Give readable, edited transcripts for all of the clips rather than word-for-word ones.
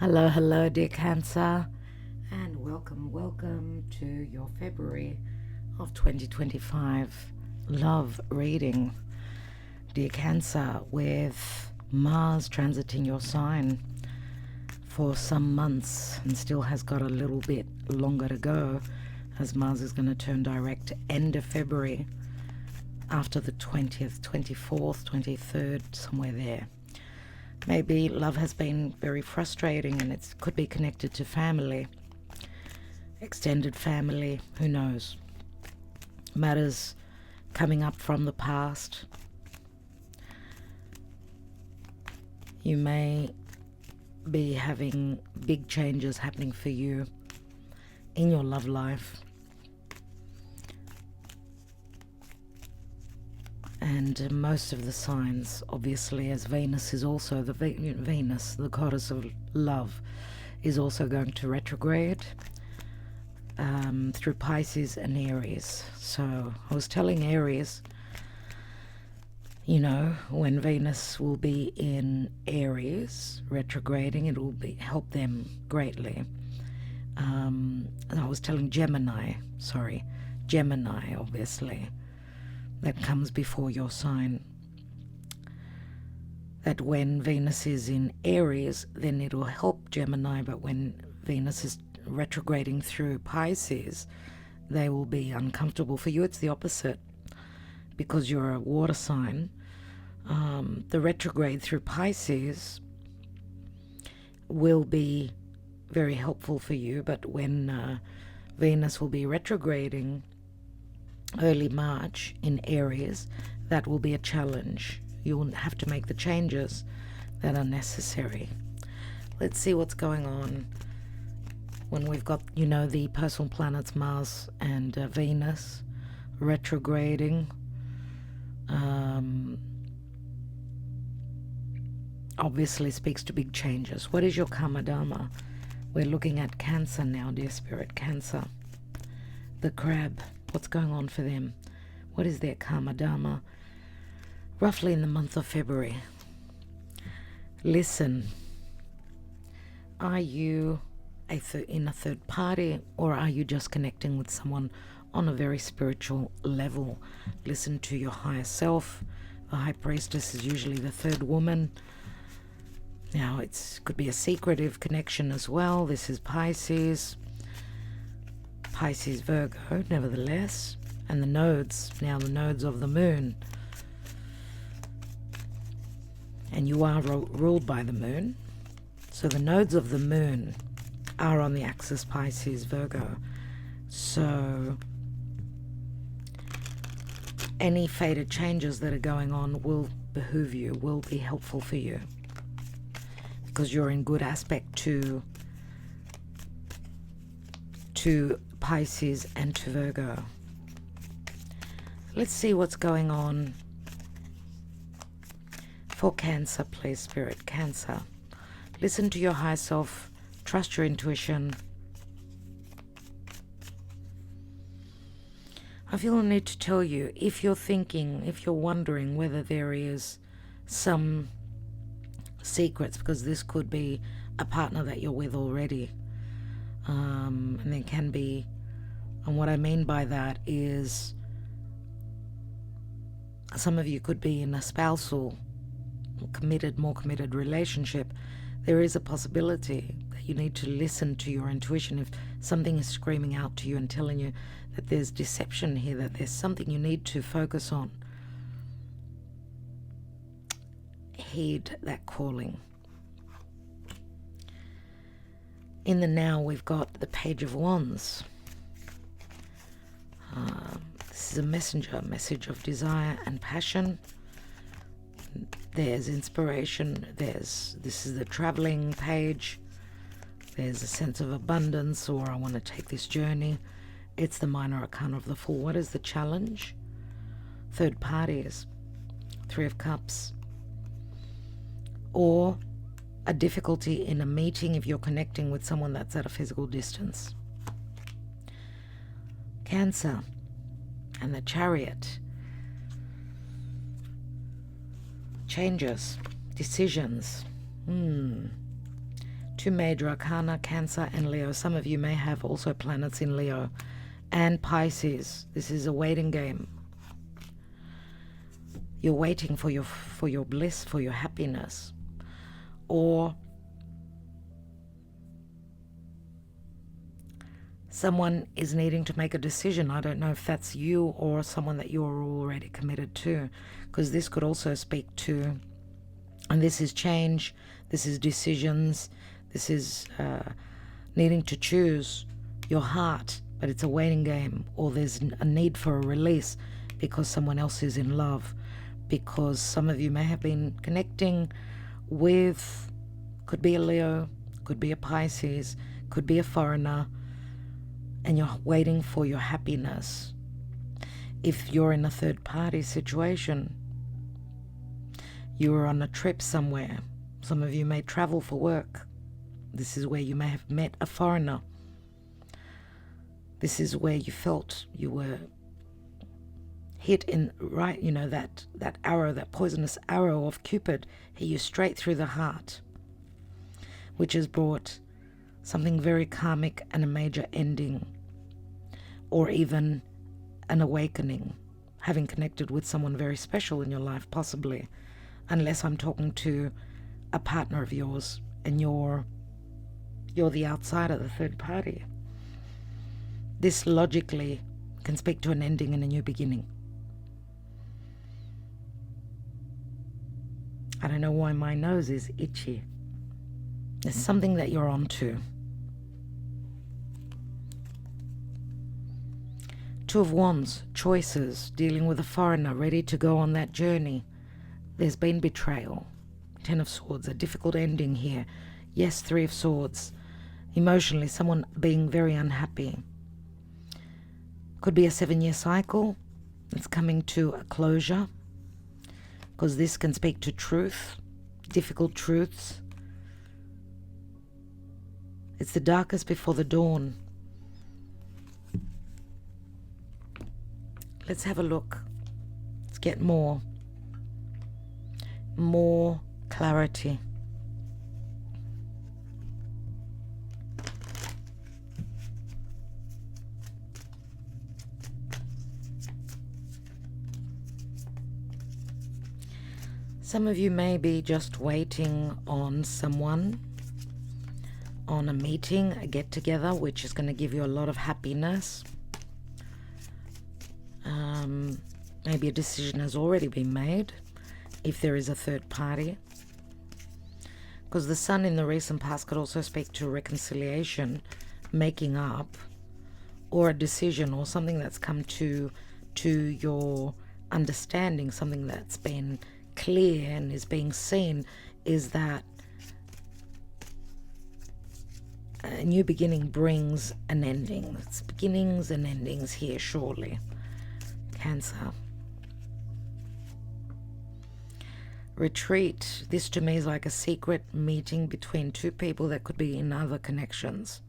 Hello, hello, dear Cancer, and welcome to your February of 2025 love reading, dear Cancer, with Mars transiting your sign for some months and still has got a little bit longer to go, as Mars is going to turn direct end of February after the 20th, 24th, 23rd, somewhere there. Maybe love has been very frustrating and it could be connected to family, extended family, who knows. Matters coming up from the past. You may be having big changes happening for you in your love life. And most of the signs, obviously, as Venus is also Venus, the goddess of love, is also going to retrograde through Pisces and Aries. So I was telling Aries, when Venus will be in Aries retrograding, it will help them greatly. And I was telling Gemini, obviously, that comes before your sign, that when Venus is in Aries, then it'll help Gemini, but when Venus is retrograding through Pisces, they will be uncomfortable. For you, it's the opposite, because you're a water sign. The retrograde through Pisces will be very helpful for you, but when Venus will be retrograding early March in Aries, that will be a challenge. You'll have to make the changes that are necessary. Let's see what's going on when we've got, the personal planets Mars and Venus retrograding. Obviously speaks to big changes. What is your Karma Dharma? We're looking at Cancer now, dear Spirit. Cancer. The crab. What's going on for them? What is their Karma Dharma? Roughly in the month of February. Listen. Are you in a third party, or are you just connecting with someone on a very spiritual level? Listen to your higher self. The High Priestess is usually the third woman. Now, it could be a secretive connection as well. This is Pisces, Virgo, nevertheless. And the nodes, now the nodes of the moon. And you are ruled by the moon. So the nodes of the moon are on the axis Pisces, Virgo. So any fated changes that are going on will behoove you, will be helpful for you, because you're in good aspect to Pisces and to Virgo. Let's see what's going on for Cancer, please, Spirit. Cancer. Listen to your higher self. Trust your intuition. I feel a need to tell you, if you're wondering whether there is some secrets, because this could be a partner that you're with already. And there can be, and what I mean by that is some of you could be in a spousal, more committed relationship. There is a possibility that you need to listen to your intuition. If something is screaming out to you and telling you that there's deception here, that there's something you need to focus on, heed that calling. In the now, we've got the Page of Wands. This is a message of desire and passion. There's inspiration. This is the traveling page. There's a sense of abundance, or I want to take this journey. It's the minor arcana of the Fool. What is the challenge? Third parties. Three of Cups. Or a difficulty in a meeting if you're connecting with someone that's at a physical distance. Cancer and the Chariot. Changes, decisions. 2 Two major arcana, Cancer and Leo. Some of you may have also planets in Leo. And Pisces. This is a waiting game. You're waiting for your bliss, for your happiness. Or someone is needing to make a decision. I don't know if that's you or someone that you're already committed to, because this could also speak to, and this is change, this is decisions, this is needing to choose your heart, but it's a waiting game, or there's a need for a release because someone else is in love, because some of you may have been connecting with, could be a Leo, could be a Pisces, could be a foreigner, and you're waiting for your happiness. If you're in a third party situation, you are on a trip somewhere. Some of you may travel for work. This is where you may have met a foreigner. This is where you felt you were hit in, right, that arrow, that poisonous arrow of Cupid hit you straight through the heart, which has brought something very karmic and a major ending, or even an awakening, having connected with someone very special in your life, possibly, unless I'm talking to a partner of yours and you're the outsider, the third party. This logically can speak to an ending and a new beginning. I don't know why my nose is itchy. There's something that you're onto. Two of Wands, choices, dealing with a foreigner, ready to go on that journey. There's been betrayal. Ten of Swords, a difficult ending here. Yes, Three of Swords. Emotionally, someone being very unhappy. Could be a 7-year cycle. It's coming to a closure, because this can speak to truth, difficult truths. It's the darkest before the dawn. Let's have a look. Let's get more clarity. Some of you may be just waiting on someone, on a meeting, a get-together, which is going to give you a lot of happiness. Maybe a decision has already been made, if there is a third party. Because the Sun in the recent past could also speak to reconciliation, making up, or a decision, or something that's come to your understanding, something that's been clear and is being seen, is that a new beginning brings an ending. It's beginnings and endings here, surely. Cancer. Retreat. This to me is like a secret meeting between two people that could be in other connections.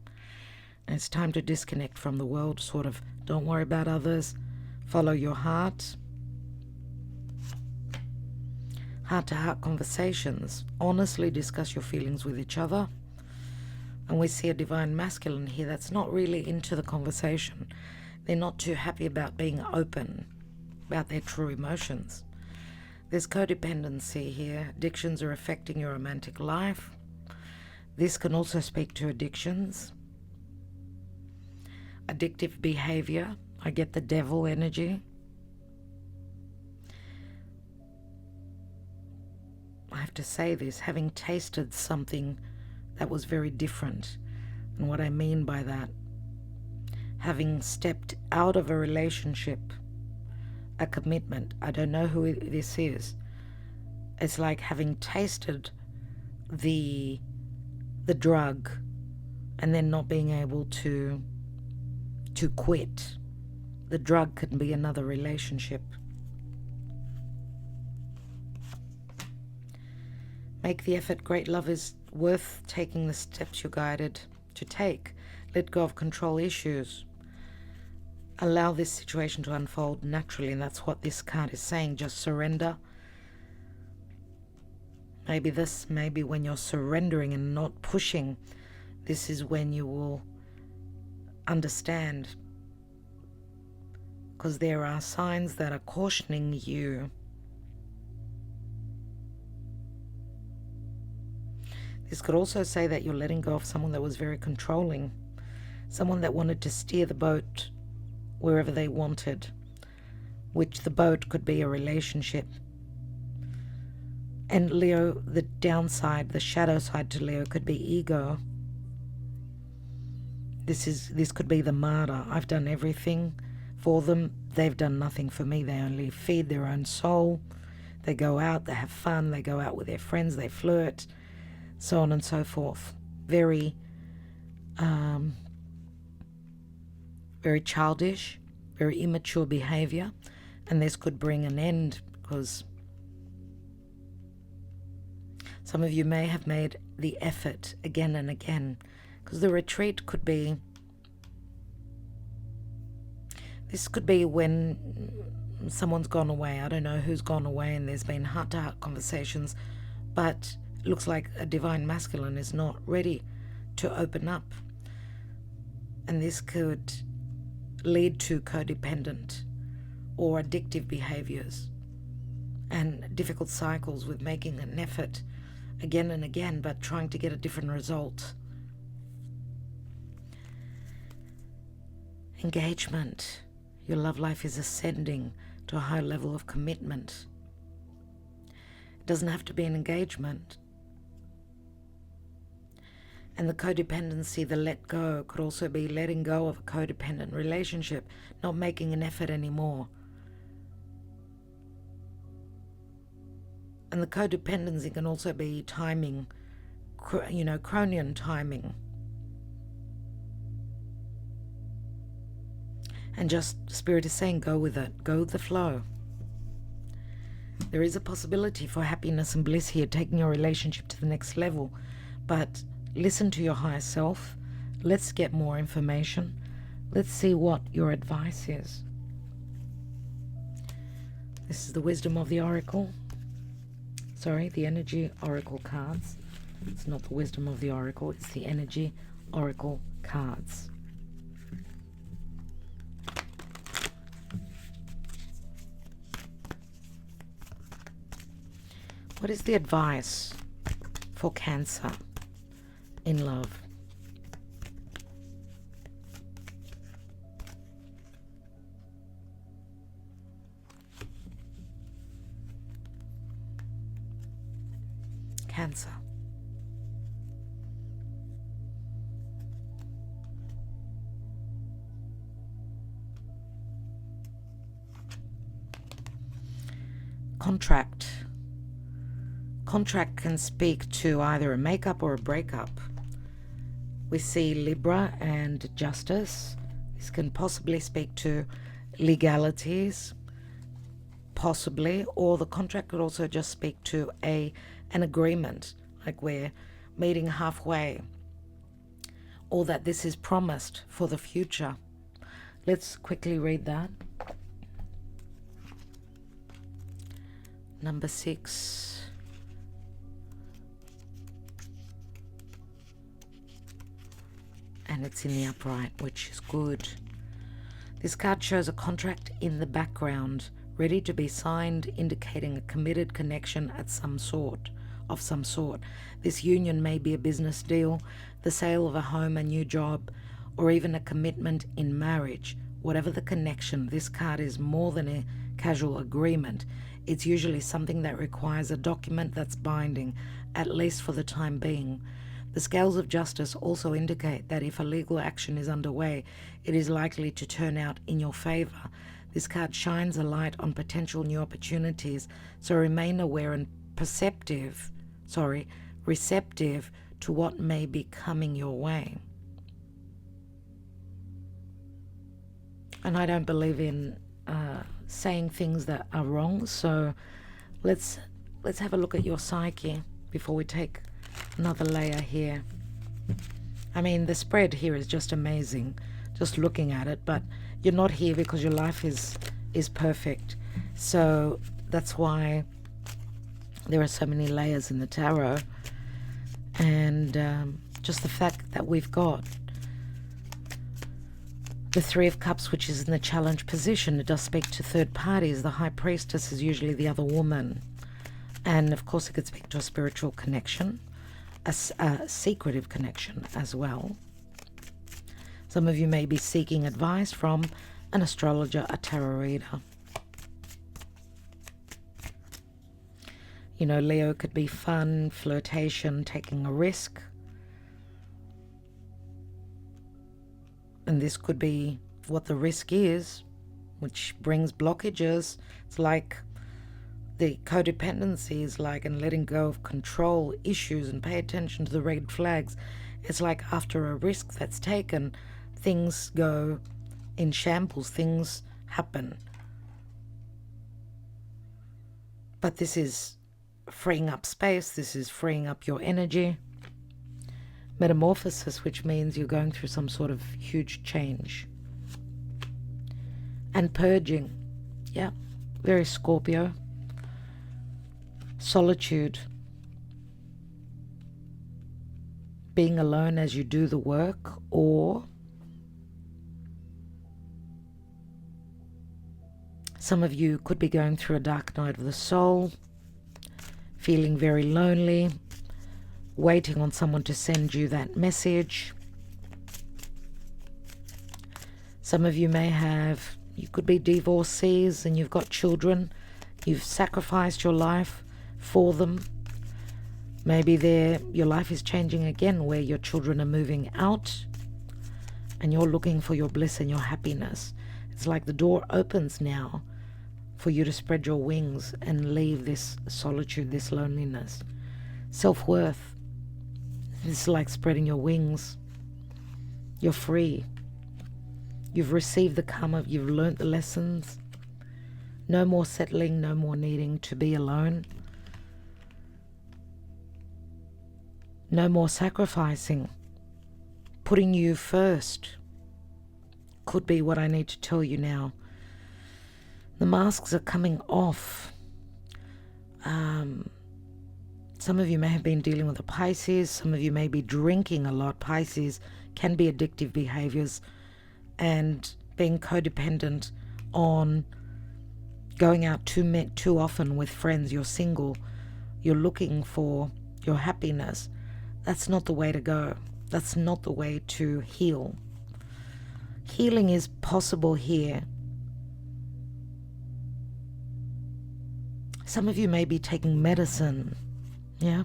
And it's time to disconnect from the world, sort of. Don't worry about others. Follow your heart. Heart-to-heart conversations. Honestly discuss your feelings with each other. And we see a divine masculine here that's not really into the conversation. They're not too happy about being open about their true emotions. There's codependency here. Addictions are affecting your romantic life. This can also speak to addictions. Addictive behavior. I get the devil energy. I have to say this, having tasted something that was very different. And what I mean by that, having stepped out of a relationship, a commitment, I don't know who this is. It's like having tasted the drug and then not being able to quit. The drug can be another relationship. Make the effort. Great love is worth taking the steps you're guided to take. Let go of control issues. Allow this situation to unfold naturally, and that's what this card is saying. Just surrender. Maybe when you're surrendering and not pushing, this is when you will understand. Because there are signs that are cautioning you. This could also say that you're letting go of someone that was very controlling, someone that wanted to steer the boat wherever they wanted, which the boat could be a relationship. And Leo, the downside, the shadow side to Leo could be ego. This could be the martyr. I've done everything for them. They've done nothing for me. They only feed their own soul. They go out, they have fun, they go out with their friends, they flirt, so on and so forth. Very childish, very immature behavior. And this could bring an end, because some of you may have made the effort again and again, because the retreat could be, this could be when someone's gone away. I don't know who's gone away, and there's been heart-to-heart conversations, but it looks like a divine masculine is not ready to open up. And this could lead to codependent or addictive behaviors and difficult cycles with making an effort again and again, but trying to get a different result. Engagement. Your love life is ascending to a high level of commitment. It doesn't have to be an engagement. And the codependency, the let go, could also be letting go of a codependent relationship, not making an effort anymore. And the codependency can also be timing, Cronian timing. And just, Spirit is saying, go with it. Go with the flow. There is a possibility for happiness and bliss here, taking your relationship to the next level. But listen to your higher self. Let's get more information. Let's see what your advice is. This is the Wisdom of the Oracle. Sorry, the Energy Oracle cards. It's not the Wisdom of the Oracle, it's the Energy Oracle cards. What is the advice for Cancer in love? Cancer. Contract. Contract can speak to either a makeup or a breakup. We see Libra and Justice. This can possibly speak to legalities, possibly, or the contract could also just speak to an agreement, like we're meeting halfway, or that this is promised for the future. Let's quickly read that. Number 6. And it's in the upright, which is good. This card shows a contract in the background, ready to be signed, indicating a committed connection of some sort. This union may be a business deal, the sale of a home, a new job, or even a commitment in marriage. Whatever the connection, this card is more than a casual agreement. It's usually something that requires a document that's binding, at least for the time being. The scales of justice also indicate that if a legal action is underway, it is likely to turn out in your favor. This card shines a light on potential new opportunities, so remain aware and receptive to what may be coming your way. And I don't believe in saying things that are wrong, so let's have a look at your psyche before we take another layer here. I mean, the spread here is just amazing, just looking at it, but you're not here because your life is perfect. So that's why There are so many layers in the tarot, and just the fact that we've got the Three of Cups, which is in the challenge position. It does speak to third parties. The High Priestess is usually the other woman. And of course, it could speak to a spiritual connection, a secretive connection as well. Some of you may be seeking advice from an astrologer, a tarot reader. You know, Leo could be fun, flirtation, taking a risk. And this could be what the risk is, which brings blockages. It's like the codependency is like, and letting go of control issues and pay attention to the red flags. It's like after a risk that's taken, things go in shambles, things happen. But this is freeing up space, this is freeing up your energy. Metamorphosis, which means you're going through some sort of huge change. And purging, yeah, very Scorpio. Solitude, being alone as you do the work, or some of you could be going through a dark night of the soul, feeling very lonely, waiting on someone to send you that message. Some of you you could be divorcees and you've got children. You've sacrificed your life for them. Maybe your life is changing again, where your children are moving out and you're looking for your bliss and your happiness. It's like the door opens now for you to spread your wings and leave this solitude, this loneliness. Self-worth. This is like spreading your wings. You're free. You've received the karma. You've learnt the lessons. No more settling. No more needing to be alone. No more sacrificing. Putting you first could be what I need to tell you now. The masks are coming off. Some of you may have been dealing with a Pisces. Some of you may be drinking a lot. Pisces can be addictive behaviors and being codependent on going out too often with friends. You're single. You're looking for your happiness. That's not the way to go. That's not the way to heal. Healing is possible here. Some of you may be taking medicine. Yeah,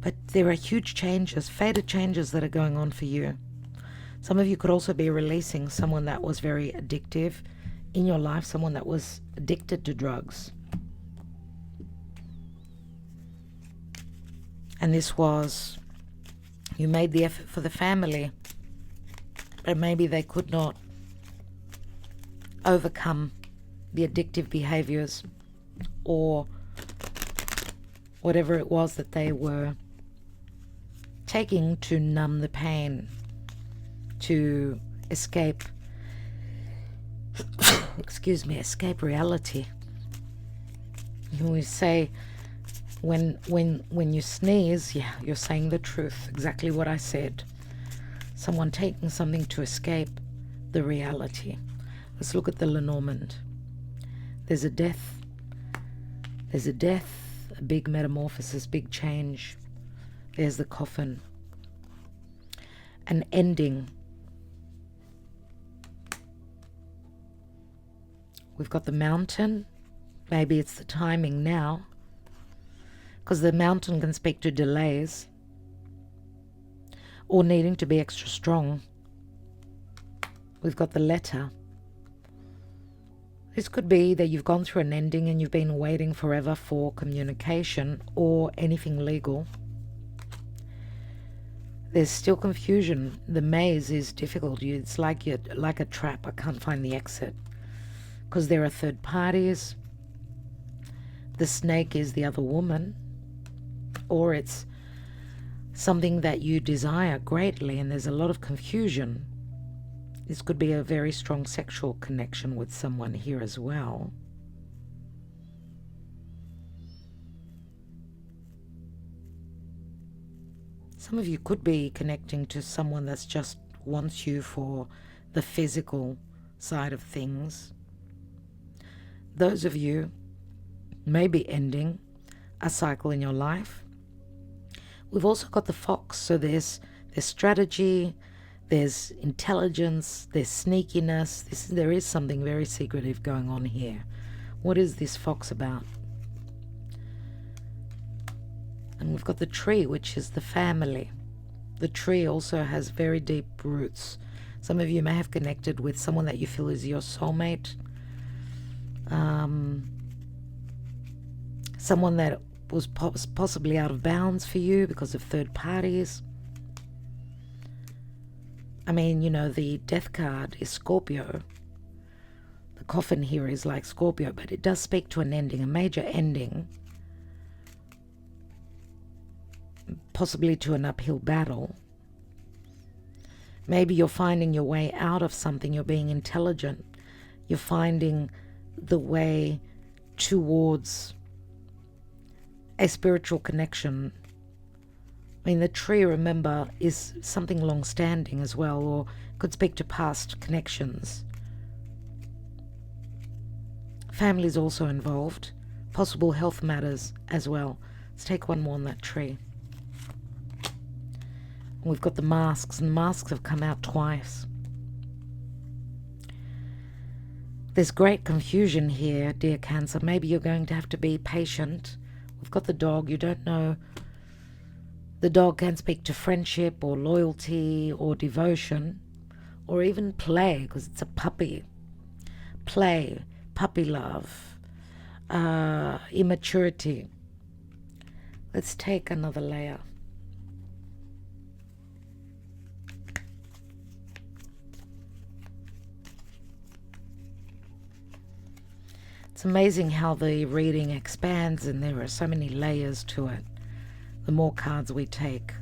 but there are huge changes, fated changes that are going on for you. Some of you could also be releasing someone that was very addictive in your life, someone that was addicted to drugs. And this was, you made the effort for the family, but maybe they could not overcome the addictive behaviors or whatever it was that they were taking to numb the pain, to escape, escape reality. We say when you sneeze, yeah, you're saying the truth, exactly what I said. Someone taking something to escape the reality. Let's look at the Lenormand. There's a death, a big metamorphosis, big change. There's the coffin. An ending. We've got the Mountain. Maybe it's the timing now, because the Mountain can speak to delays or needing to be extra strong. We've got the Letter. This could be that you've gone through an ending and you've been waiting forever for communication or anything legal. There's still confusion. The maze is difficult. It's like a trap. I can't find the exit because there are third parties. The snake is the other woman, or it's something that you desire greatly and there's a lot of confusion. This could be a very strong sexual connection with someone here as well. Some of you could be connecting to someone that's just wants you for the physical side of things. Those of you may be ending a cycle in your life. We've also got the fox, so there's strategy, there's intelligence, there's sneakiness. There is something very secretive going on here. What is this fox about? And we've got the tree, which is the family. The tree also has very deep roots. Some of you may have connected with someone that you feel is your soulmate. Someone that was possibly out of bounds for you because of third parties. I mean, you know, the death card is Scorpio. The coffin here is like Scorpio, but it does speak to an ending, a major ending. Possibly to an uphill battle. Maybe you're finding your way out of something. You're being intelligent. You're finding the way towards a spiritual connection. I mean, the tree, remember, is something long-standing as well, or could speak to past connections. Family is also involved. Possible health matters as well. Let's take one more on that tree. We've got the masks, and the masks have come out twice. There's great confusion here, dear Cancer. Maybe you're going to have to be patient. We've got the dog. You don't know. The dog can speak to friendship or loyalty or devotion or even play, because it's a puppy. Play, puppy love, immaturity. Let's take another layer. It's amazing how the reading expands and there are so many layers to it, the more cards we take.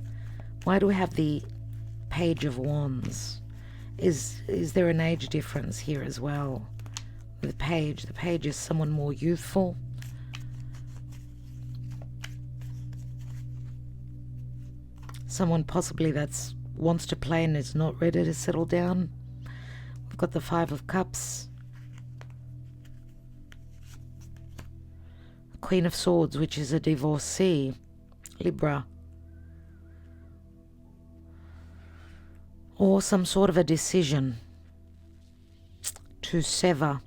Why do we have the Page of Wands? Is there an age difference here as well? The page is someone more youthful. Someone possibly that's wants to play and is not ready to settle down. We've got the Five of Cups. Queen of Swords, which is a divorcee, Libra. Or some sort of a decision to sever.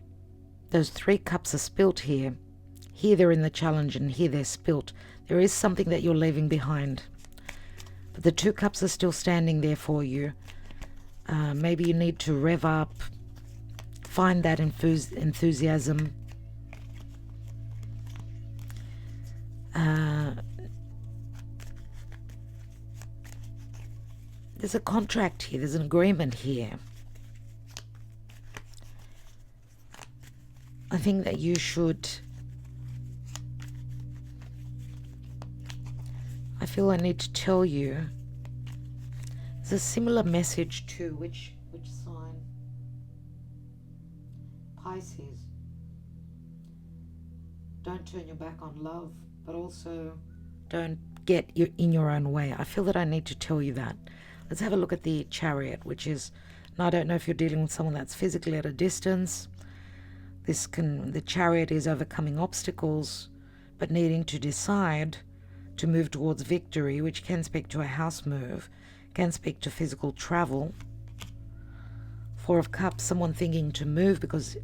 Those 3 cups are spilt here. Here they're in the challenge and here they're spilt. There is something that you're leaving behind. But the 2 cups are still standing there for you. Maybe you need to rev up, find that enthusiasm. There's a contract here. There's an agreement here. I think that you should... I feel I need to tell you. There's a similar message to which sign? Pisces. Don't turn your back on love, but also don't get in your own way. I feel that I need to tell you that. Let's have a look at the Chariot, which is, and I don't know if you're dealing with someone that's physically at a distance. The Chariot is overcoming obstacles, but needing to decide to move towards victory, which can speak to a house move, can speak to physical travel. 4 of Cups, someone thinking to move because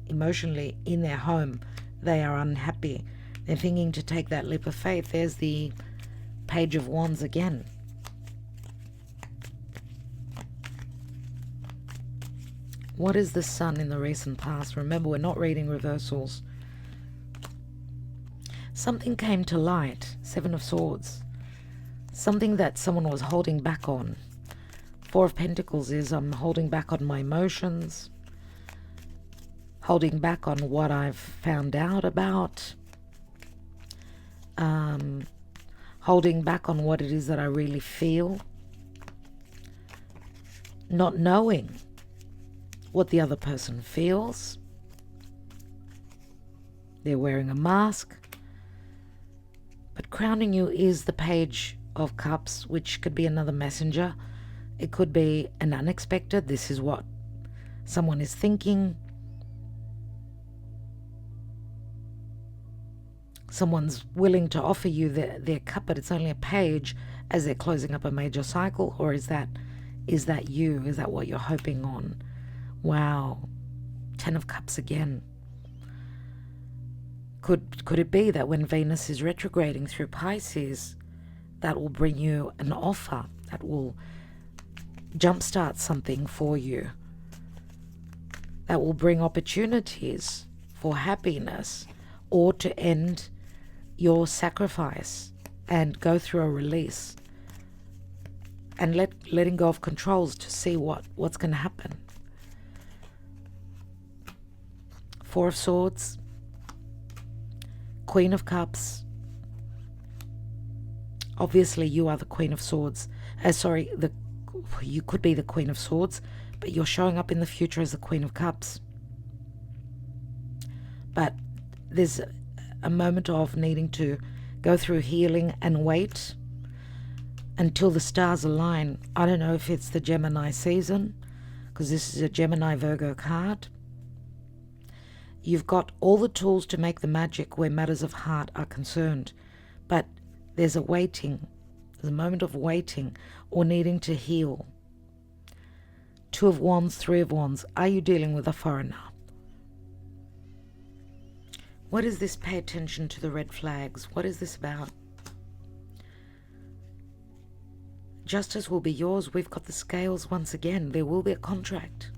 emotionally in their home they are unhappy. They're thinking to take that leap of faith. There's the Page of Wands again. What is the Sun in the recent past? Remember, we're not reading reversals. Something came to light. 7 of Swords. Something that someone was holding back on. 4 of Pentacles is I'm holding back on my emotions. Holding back on what I've found out about. Holding back on what it is that I really feel. Not knowing what the other person feels. They're wearing a mask. But crowning you is the Page of Cups, which could be another messenger. It could be an unexpected. This is what someone is thinking. Someone's willing to offer you their cup, but it's only a page as they're closing up a major cycle. Or is that you? Is that what you're hoping on? Wow. 10 of Cups again. Could it be that when Venus is retrograding through Pisces, that will bring you an offer that will jumpstart something for you, that will bring opportunities for happiness, or to end your sacrifice and go through a release and letting go of controls to see what's going to happen. Four of Swords, Queen of Cups. Obviously, you are the Queen of Swords. You could be the Queen of Swords, but you're showing up in the future as the Queen of Cups. But there's a moment of needing to go through healing and wait until the stars align. I don't know if it's the Gemini season, because this is a Gemini Virgo card. You've got all the tools to make the magic where matters of heart are concerned, but there's a waiting. There's a moment of waiting or needing to heal. Two of Wands, Three of Wands. Are you dealing with a foreigner? What is this? Pay attention to the red flags. What is this about? Justice will be yours. We've got the scales once again. There will be a contract.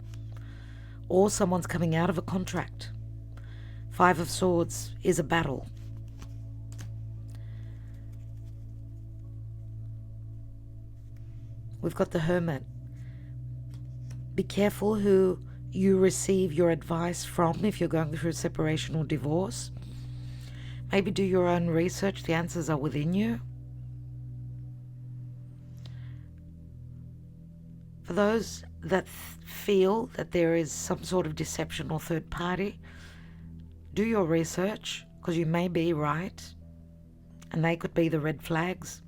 Or someone's coming out of a contract. Five of Swords is a battle. We've got the Hermit. Be careful who you receive your advice from if you're going through a separation or divorce. Maybe do your own research. The answers are within you. For those that feel that there is some sort of deception or third party, do your research, because you may be right, and they could be the red flags.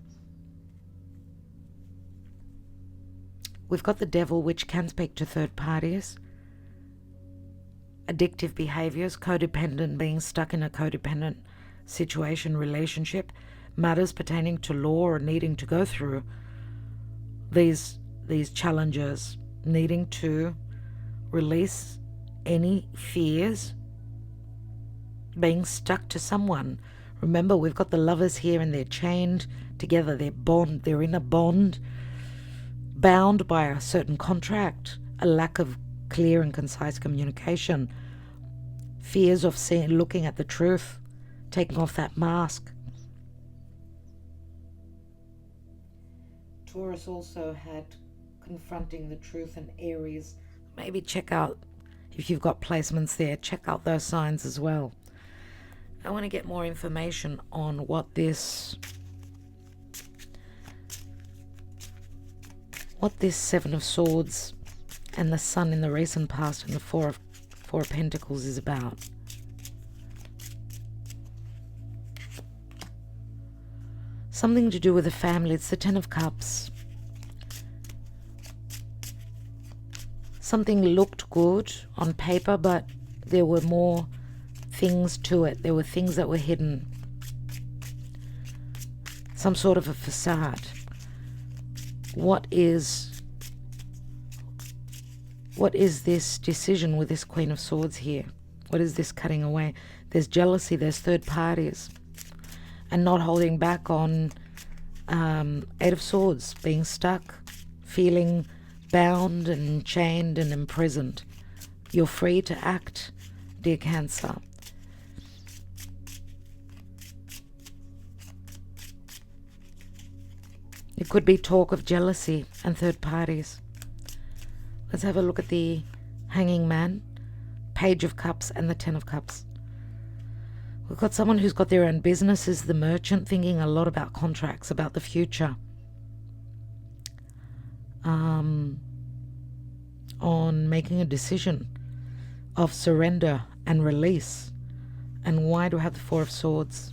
We've got the Devil, which can speak to third parties. Addictive behaviors, codependent, being stuck in a codependent situation, relationship, matters pertaining to law or needing to go through these challenges, needing to release any fears, being stuck to someone. Remember, we've got the Lovers here and they're chained together. They're in a bond, bound by a certain contract, a lack of clear and concise communication, fears of looking at the truth, taking off that mask. Taurus also had confronting the truth, and Aries. Maybe check out, if you've got placements there, check out those signs as well. I want to get more information on what this Seven of Swords and the Sun in the recent past and the Four of Pentacles is about. Something to do with the family. It's the Ten of Cups. Something looked good on paper, but there were more things to it. There were things that were hidden. Some sort of a facade. What is this decision with this Queen of Swords here? What is this cutting away? There's jealousy, there's third parties, and not holding back on Eight of Swords, being stuck, feeling bound and chained and imprisoned. You're free to act, dear Cancer. It could be talk of jealousy and third parties. Let's have a look at the Hanging Man, Page of Cups, and the Ten of Cups. We've got someone who's got their own businesses, the Merchant, thinking a lot about contracts, about the future. On making a decision of surrender and release. And why do I have the Four of Swords?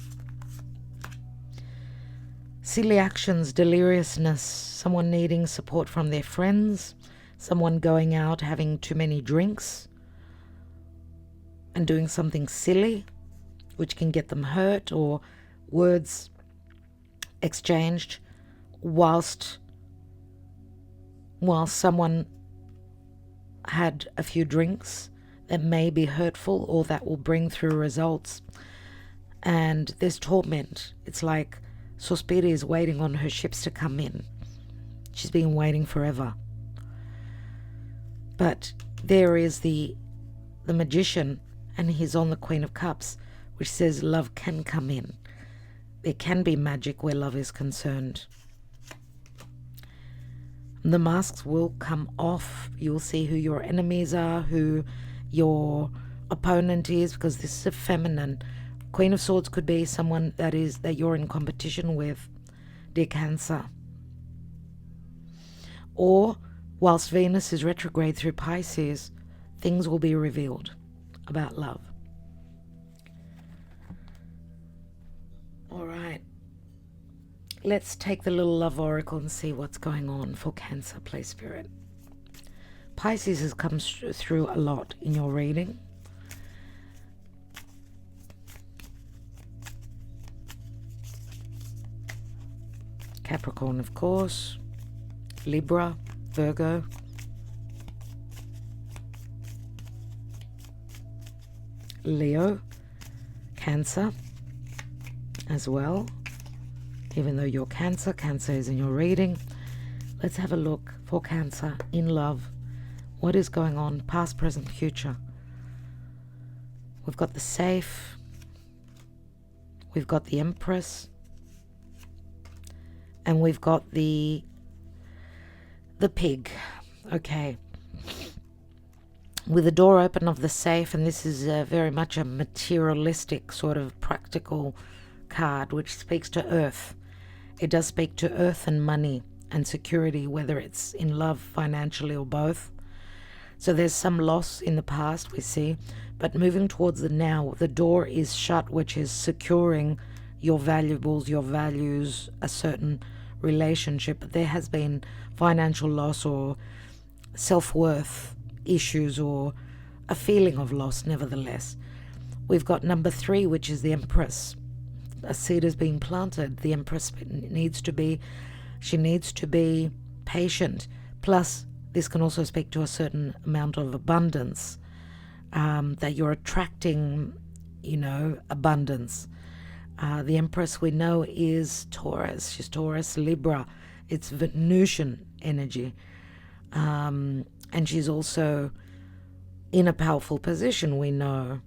silly actions, deliriousness, someone needing support from their friends, someone going out having too many drinks and doing something silly which can get them hurt, or words exchanged whilst someone had a few drinks that may be hurtful or that will bring through results. And there's torment. It's like Suspiri is waiting on her ships to come in. She's been waiting forever. But there is the magician, and he's on the Queen of Cups, which says love can come in. There can be magic where love is concerned. The masks will come off. You'll see who your enemies are, who your opponent is, because this is a feminine. Queen of Swords could be someone that you're in competition with, dear Cancer. Or, whilst Venus is retrograde through Pisces, things will be revealed about love. All right. Let's take the little love oracle and see what's going on for Cancer, play spirit. Pisces has come through a lot in your reading. Capricorn, of course. Libra, Virgo. Leo, Cancer as well. Even though you're Cancer, Cancer is in your reading. Let's have a look for Cancer in love. What is going on, past, present, future? We've got the Safe. We've got the Empress. And we've got the Pig. Okay. With the door open of the Safe, and this is very much a materialistic sort of practical card, which speaks to earth. It does speak to earth and money and security, whether it's in love, financially, or both. So there's some loss in the past, we see, but moving towards the now, the door is shut, which is securing your valuables, your values, a certain relationship. There has been financial loss or self-worth issues or a feeling of loss, nevertheless. We've got number 3, which is the Empress. A seed is being planted. The Empress needs to be patient. Plus, this can also speak to a certain amount of abundance, that you're attracting, abundance. The Empress we know is Taurus. She's Taurus, Libra. It's Venusian energy. And she's also in a powerful position, we know.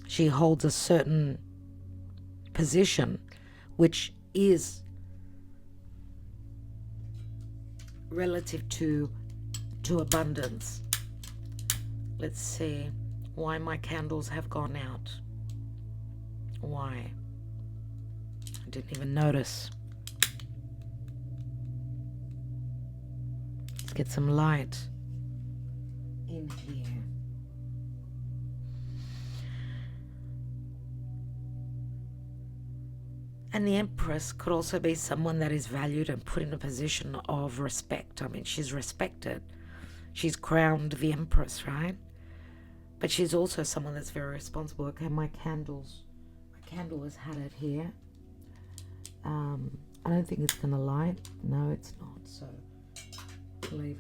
She holds a certain position which is relative to abundance. Let's see why my candles have gone out. Why? I didn't even notice. Let's get some light in here. And the Empress could also be someone that is valued and put in a position of respect. I mean, she's respected. She's crowned the Empress, right? But she's also someone that's very responsible. Okay, my candle has had it here. I don't think it's going to light. No, it's not. So, leave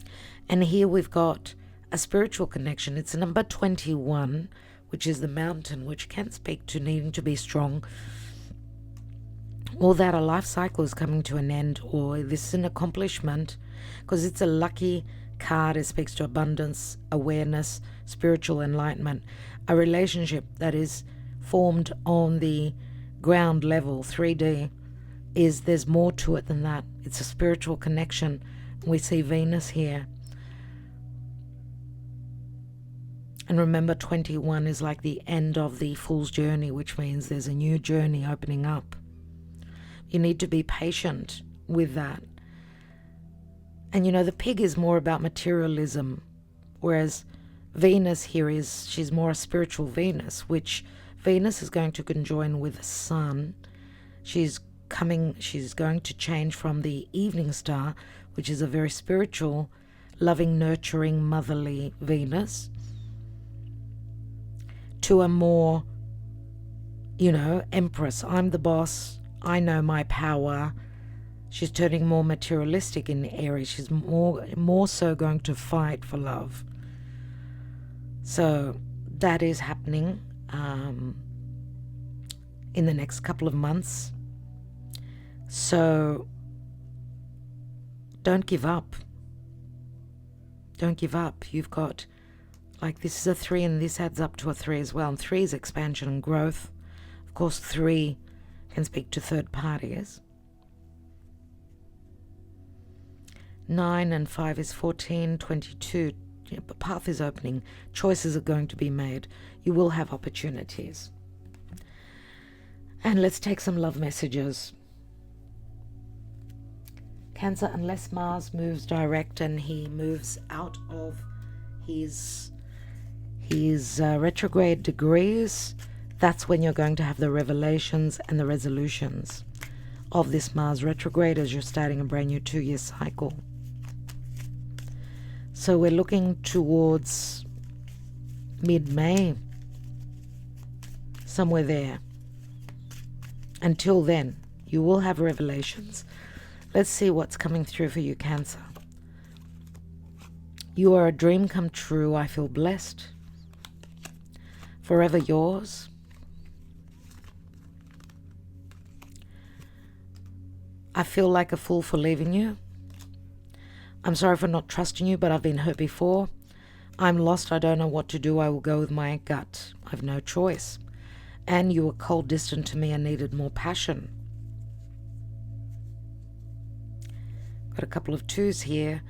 it. And here we've got a spiritual connection. It's number 21, which is the Mountain, which can speak to needing to be strong, or that a life cycle is coming to an end, or this is an accomplishment, because it's a lucky card. It speaks to abundance, awareness, spiritual enlightenment, a relationship that is formed on the ground level, 3D, there's more to it than that. It's a spiritual connection. We see Venus here. And remember, 21 is like the end of the Fool's Journey, which means there's a new journey opening up. You need to be patient with that. And the Pig is more about materialism, whereas Venus here she's more a spiritual Venus, which Venus is going to conjoin with the Sun She's going to change from the evening star, which is a very spiritual, loving, nurturing, motherly Venus, to a more, Empress. I'm the boss. I know my power. She's turning more materialistic in Aries. She's more so going to fight for love. So that is happening in the next couple of months. So don't give up. Don't give up. You've got, this is a 3, and this adds up to a 3 as well. And 3 is expansion and growth. Of course, 3 can speak to third parties. 9 and 5 is 14, 22. The path is opening. Choices are going to be made. You will have opportunities. And let's take some love messages. Cancer, unless Mars moves direct and he moves out of his retrograde degrees, that's when you're going to have the revelations and the resolutions of this Mars retrograde as you're starting a brand new 2-year cycle. So we're looking towards mid-May, somewhere there. Until then, you will have revelations. Let's see what's coming through for you, Cancer. You are a dream come true. I feel blessed. Forever yours. I feel like a fool for leaving you. I'm sorry for not trusting you, but I've been hurt before. I'm lost. I don't know what to do. I will go with my gut. I've no choice. And you were cold, distant to me and needed more passion. Got a couple of 2s here.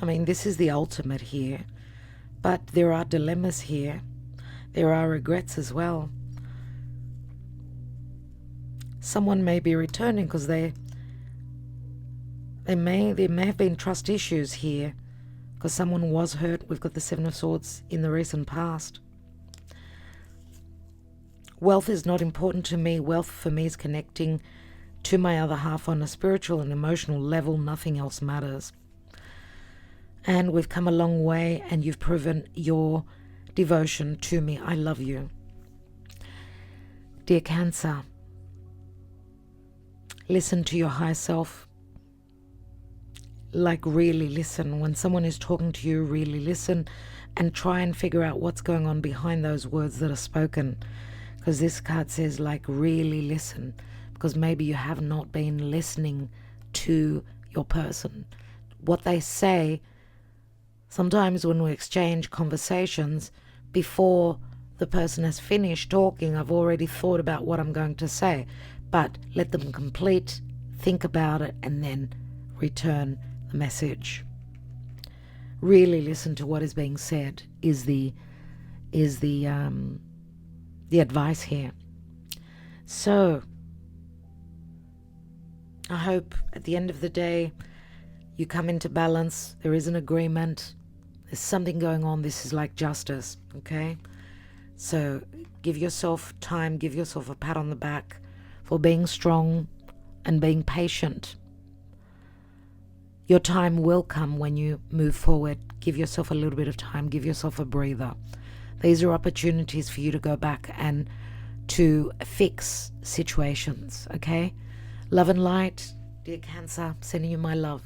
This is the ultimate here. But there are dilemmas here. There are regrets as well. Someone may be returning because there may have been trust issues here because someone was hurt. We've got the 7 of Swords in the recent past. Wealth is not important to me. Wealth for me is connecting to my other half on a spiritual and emotional level. Nothing else matters. And we've come a long way, and you've proven your devotion to me. I love you. Dear Cancer, listen to your higher self. Really listen. When someone is talking to you, really listen and try and figure out what's going on behind those words that are spoken. Because this card says, really listen. Because maybe you have not been listening to your person. What they say, sometimes when we exchange conversations, before the person has finished talking, I've already thought about what I'm going to say. But let them complete, think about it, and then return the message. Really listen to what is being said is the advice here. So I hope at the end of the day you come into balance. There is an agreement. There's something going on. This is like justice, okay? So give yourself time, give yourself a pat on the back for being strong and being patient. Your time will come when you move forward. Give yourself a little bit of time. Give yourself a breather. These are opportunities for you to go back and to fix situations, okay? Love and light, dear Cancer, sending you my love.